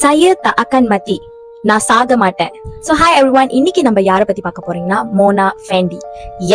Saya tak akan mati. நான் சாக மாட்டேன். ஸோ ஹாய் எவ்ரிவன், இன்னைக்கு நம்ம யாரை பத்தி பார்க்க போறீங்கன்னா மோனா ஃபேண்டி.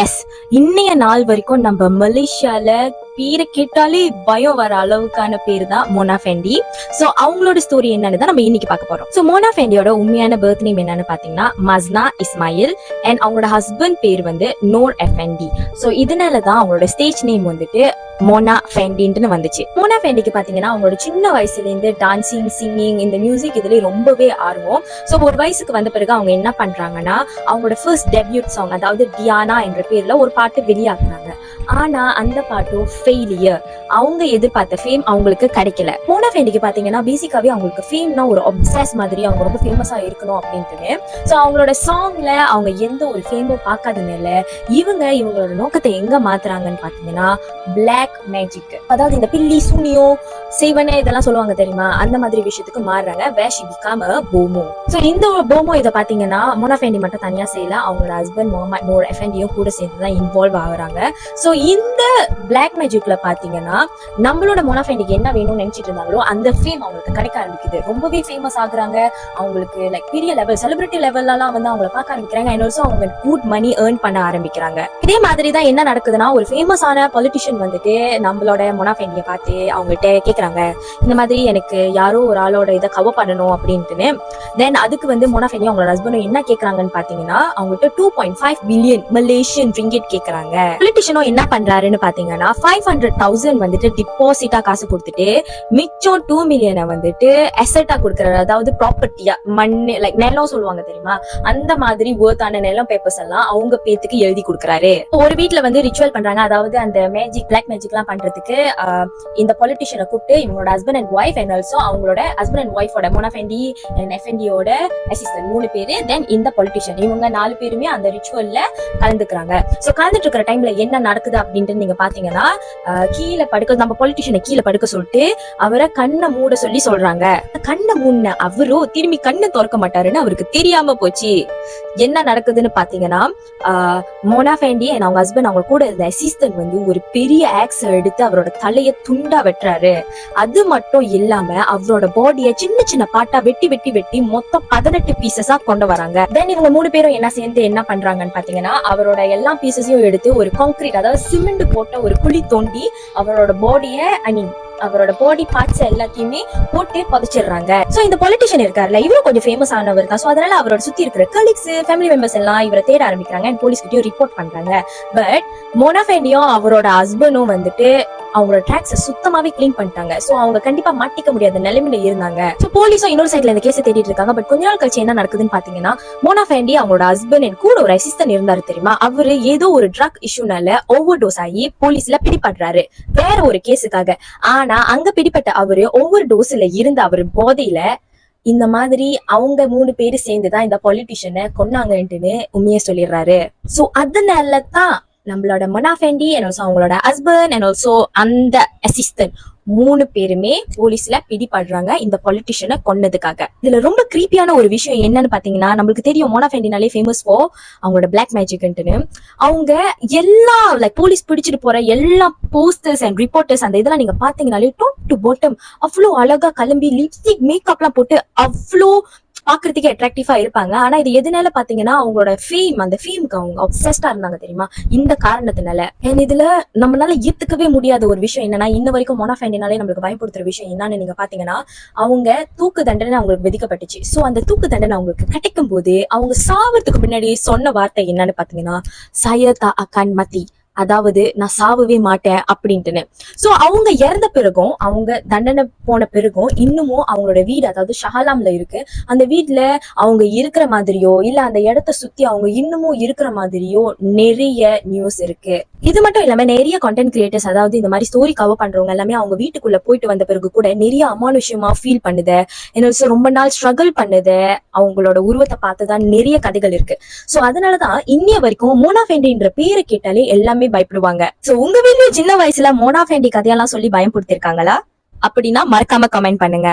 எஸ், இன்னைய நாள் வரைக்கும் நம்ம மலேசியால பேரை கேட்டாலே பயம் வர அளவுக்கான பேர் தான் மோனா ஃபேண்டி. ஸோ அவங்களோட ஸ்டோரி என்னன்னு தான் நம்ம இன்னைக்கு பார்க்க போறோம். ஸோ மோனா ஃபேண்டியோட உண்மையான பர்த் நேம் என்னன்னு பாத்தீங்கன்னா மஸ்னா இஸ்மாயில் அண்ட் அவங்களோட ஹஸ்பண்ட் பேர் வந்து நோர் எஃப்என்டி. ஸோ இதனாலதான் அவங்களோட ஸ்டேஜ் நேம் வந்துட்டு மோனா ஃபேண்டின்னு வந்துச்சு. மோனா ஃபேண்டிக்கு பாத்தீங்கன்னா அவங்களோட சின்ன வயசுல இருந்து டான்சிங், சிங்கிங், இந்த மியூசிக் இதுல ரொம்பவே ஆர்வம். ஸோ ஒரு வயசுக்கு வந்த பிறகு அவங்க என்ன பண்றாங்கன்னா அவங்களோட ஃபர்ஸ்ட் டெபியூட் சாங், அதாவது டியானா என்ற பேர்ல ஒரு பாட்டு வெளியாக்குறாங்க. ஆனா அந்த பாட்டு ஃபெயிலியர். அவங்க எதிர்பார்த்த ஃபேம் அவங்களுக்கு கிடைக்கல. மோனா ஃபேண்டிக்கு பாத்தீங்கன்னா பேசிக்காவே அவங்களுக்கு ஃபேம்னா ஒரு அப்சஸ் மாதிரி, அவங்க ரொம்ப ஃபேமஸா இருக்கணும் அப்படின்ட்டு. ஸோ அவங்களோட சாங்ல அவங்க எந்த ஒரு ஃபேமும் பார்க்காதனால இவங்களோட நோக்கத்தை எங்க மாத்துறாங்கன்னு பாத்தீங்கன்னா பிளாக் மேஜிக், அதாவது இந்த பில்லி சூனியம் செய்வனே இதெல்லாம் சொல்லுவாங்க தெரியுமா, அந்த மாதிரி விஷயத்துக்கு மாறுறாங்க. Where she become a FOMO. So இந்த போமோ இதை பாத்தீங்கன்னா மோனா ஃபேண்டி மட்டும் தனியா செய்யல, அவங்களோட ஹஸ்பண்ட் முகமது நூர் எஃப்என்டியும் கூட சேர்ந்து தான் இன்வால்வ் ஆகுறாங்க. ஸோ இந்த பிளாக் மேஜிக்ல பாத்தீங்கன்னா நம்மளோட மோனா ஃபேண்டிக்கு என்ன வேணும்னு நினைச்சிட்டு இருந்தாங்களோ அந்த ஃபேம் அவங்களுக்கு கிடைக்க ஆரம்பிக்குது. ரொம்பவே ஃபேமஸ் ஆகுறாங்க. அவங்களுக்கு லைக் பெரிய லெவல் செலிபிரிட்டி லெவல்லாம் வந்து அவங்களை பார்க்க ஆரம்பிக்கிறாங்க. அண்ட் ஆல்சோ அவங்க குட் மணி ஏர்ன் பண்ண ஆரம்பிக்கிறாங்க. இதே மாதிரி தான் என்ன நடக்குதுன்னா, ஒரு ஃபேமஸான பொலிட்டிஷியன் வந்துட்டு நம்மளோட மோனா ஃபேண்டியை பார்த்து அவங்கள்ட்ட கேட்கறாங்க, இந்த மாதிரி எனக்கு யாரோ ஒரு ஆளோட இதை கவர் பண்ணணும் அப்படின்ட்டு. தென் அதுக்கு வந்து மோனா ஃபேண்டி அவங்களோட ஹஸ்பண்டும் என்ன கேட்கறாங்கன்னு பாத்தீங்கன்னா அவங்கள்ட்ட 2.5 பில்லியன் மலேசியன் ரிங்கெட் கேட்கறாங்க. பொலிட்டிஷியனும் என்ன பண்றாருன்னு பாத்தீங்கன்னா 500,000 வந்துட்டு டிபாசிட்டா காசு கொடுத்துட்டு மிச்சம் 2 மில்லியனை வந்துட்டு அசெட்டா கொடுக்கறாரு. அதாவது ப்ராப்பர்ட்டியா, மண்ணு லைக் நிலம் சொல்லுவாங்க தெரியுமா, அந்த மாதிரி ஒர்த்தான நிலம் பேப்பர்ஸ் எல்லாம் அவங்க பேத்துக்கு எழுதி கொடுக்கறாரு. ஒரு வீட்டுல வந்து ரிச்சுவல் பண்றாங்க, அதாவது அந்த மேஜிக் பிளாக் மேஜிக் எல்லாம் பண்றதுக்கு இந்த பொலிட்டிஷியனை கூப்பிட்டு இவங்களோட husband and wife and also அவங்களோட ஹஸ்பண்ட் அண்ட் ஒய்ஃபோட மோனா ஃபேண்டி அண்ட் எஃப்என்டியோட அசிஸ்டன்ட் 3 பேரு, தென் இந்த பொலிட்டிஷியன், இவங்க 4 பேருமே அந்த ரிச்சுவல்ல கலந்துக்கிறாங்க. சோ கலந்துட்டு இருக்கிற டைம்ல என்ன நடக்குது அப்படின்ட்டு நீங்க பாத்தீங்கன்னா கீழே படுக்க, நம்ம பொலிட்டிஷியனை கீழே படுக்க சொல்லிட்டு அவரை கண்ணை மூட சொல்லி சொல்றாங்க. கண்ணை மூடின அவரும் திரும்பி கண்ணை திறக்க மாட்டாருன்னு அவருக்கு தெரியாம போச்சு. என்ன நடக்குதுன்னு பாத்தீங்கன்னா மோனா ஃபேண்டி அண்ட் அவங்க ஹஸ்பண்ட் அவங்க கூட இருந்த அசிஸ்டன்ட் வந்து ஒரு பெரிய ஆக்ஸ் எடுத்து அவரோட தலையை துண்டா வெட்டுறாரு. அது மட்டும் இல்லாம அவரோட பாடியை சின்ன சின்ன பாட்டா வெட்டி வெட்டி வெட்டி மொத்தம் 18 பீசஸா கொண்டு வராங்க. தென் இவங்க 3 பேரும் என்ன சேர்ந்து என்ன பண்றாங்கன்னு பாத்தீங்கன்னா அவரோட எல்லா பீசஸையும் எடுத்து ஒரு கான்கிரீட், அதாவது சிமெண்ட் போட்ட ஒரு குழி தோண்டி அவரோட பாடியை அவரோட பாடி பார்ட்ஸ் எல்லாத்தையுமே போட்டு புதைச்சிடுறாங்க. சோ இந்த பொலிட்டிஷியன் இருக்காருல்ல, இவரும் கொஞ்சம் ஃபேமஸ் ஆனவர் தான். சோ அதனால அவரோட சுத்தி இருக்கிற கலீக்ஸ், ஃபேமிலி மெம்பர்ஸ் எல்லாம் இவரை தேட ஆரம்பிக்கிறாங்க அண்ட் போலீஸ் கிட்டயும் ரிப்போர்ட் பண்றாங்க. பட் மோனா ஃபேண்டியும் அவரோட ஹஸ்பண்டும் வந்துட்டு அவங்களோட ட்ராக்ஸை சுத்தமாவே கிளீன் பண்ணிட்டாங்க. சோ அவங்க கண்டிப்பா மாட்டிக்க முடியாத நிலைமையில இருந்தாங்க. சோ போலீஸும் இன்னொரு சைட்ல இந்த கேஸை தேடிட்டு இருக்காங்க. பட் கொஞ்ச நாள் கழிச்சு என்ன நடக்குதுன்னு பாத்தீங்கன்னா மோனா ஃபேண்டி அவங்களோட ஹஸ்பண்ட் அண்ட் கூட ஒரு அசிஸ்டன்ட் இருந்தாரு தெரியுமா, அவரு ஏதோ ஒரு ட்ரக் இஷ்யூனால ஓவர் டோஸ் ஆகி போலீஸ்ல பிடிபடுறாரு வேற ஒரு கேஸுக்காக. ஆனா அங்க பிடிப்பட்ட அவரு ஓவர் டோஸ்ல இருந்த அவரு போதையில இந்த மாதிரி அவங்க 3 பேரு சேர்ந்துதான் இந்த பொலிட்டிஷியனை கொன்னாங்கன்ட்டுன்னு உண்மையை சொல்லிடுறாரு. சோ அதனால தான் நம்மளோட மோனா ஃபேண்டி அண்ட் ஆல்சோ அவங்களோட ஹஸ்பண்ட் அண்ட் ஆல்சோ அந்த அசிஸ்டன்ட் 3 பேருமே போலீஸ்ல பிடிபடுறாங்க இந்த பொலிட்டிஷியனை கொன்னதுக்காக. இதுல ரொம்ப கிரீப்பியான ஒரு விஷயம் என்னன்னு பாத்தீங்கன்னா, நம்மளுக்கு தெரியும் மோனா ஃபேண்டினாலே ஃபேமஸ் ஃபார் அவங்களோட பிளாக் மேஜிக்னு. அவங்க எல்லா லைக் போலீஸ் பிடிச்சிட்டு போற எல்லா போஸ்டர்ஸ் அண்ட் ரிப்போர்ட்டர்ஸ் அந்த இதெல்லாம் நீங்க பாத்தீங்கன்னாலே டாப் டு பாட்டம் அவ்வளோ அழகா கிளம்பி லிப்ஸ்டிக் மேக்கப் எல்லாம் போட்டு அவ்வளோ பாக்குறதுக்கு அட்ராக்டிவா இருப்பாங்க. ஆனா இது எதனால பாத்தீங்கன்னா அவங்களோட ஃபேம், அந்த ஃபேமுக்கு அவங்க அப்சஸ்டா இருந்தாங்க தெரியுமா, இந்த காரணத்தினால. இதுல நம்மளால ஏத்துக்கவே முடியாத ஒரு விஷயம் என்னன்னா, இன்ன வரைக்கும் மோனா ஃபேண்டினாலே நம்மளுக்கு பயப்படுத்துற விஷயம் என்னன்னு நீங்க பாத்தீங்கன்னா அவங்க தூக்கு தண்டனை அவங்களுக்கு விதிக்கப்பட்டுச்சு. சோ அந்த தூக்கு தண்டனை அவங்களுக்கு கிடைக்கும் போது அவங்க சாவறதுக்கு முன்னாடி சொன்ன வார்த்தை என்னன்னு பாத்தீங்கன்னா saya tak akan mati, அதாவது நான் சாவவே மாட்டேன் அப்படின்ட்டுன்னு. சோ அவங்க இறந்த பிறகும், அவங்க தண்டனை போன பிறகும் இன்னமும் அவங்களோட வீடு, அதாவது ஷஹலாம்ல இருக்கு, அந்த வீட்டுல அவங்க இருக்கிற மாதிரியோ இல்ல அந்த இடத்த சுத்தி அவங்க இன்னமும் இருக்கிற மாதிரியோ நிறைய நியூஸ் இருக்கு. இது மட்டும் இல்லாம நிறைய கண்டென்ட் கிரியேட்டர்ஸ், அதாவது இந்த மாதிரி ஸ்டோரி கவர் பண்றவங்க எல்லாமே அவங்க வீட்டுக்குள்ள போயிட்டு வந்த பிறகு கூட நிறைய அமானுஷ்யமா ஃபீல் பண்ணுது, என்ன ரொம்ப நாள் ஸ்ட்ரகிள் பண்ணுது, அவங்களோட உருவத்தை பார்த்துதான் நிறைய கதைகள் இருக்கு. சோ அதனாலதான் இன்னைய வரைக்கும் மோனா ஃபேண்டின்ற பேரை கேட்டாலே எல்லாமே பயப்படுவாங்க. சோ உங்க வீட்லயும் சின்ன வயசுல மோனா ஃபேண்டி கதையெல்லாம் சொல்லி பயன்படுத்திருக்காங்களா? அப்படின்னா மறக்காம கமெண்ட் பண்ணுங்க.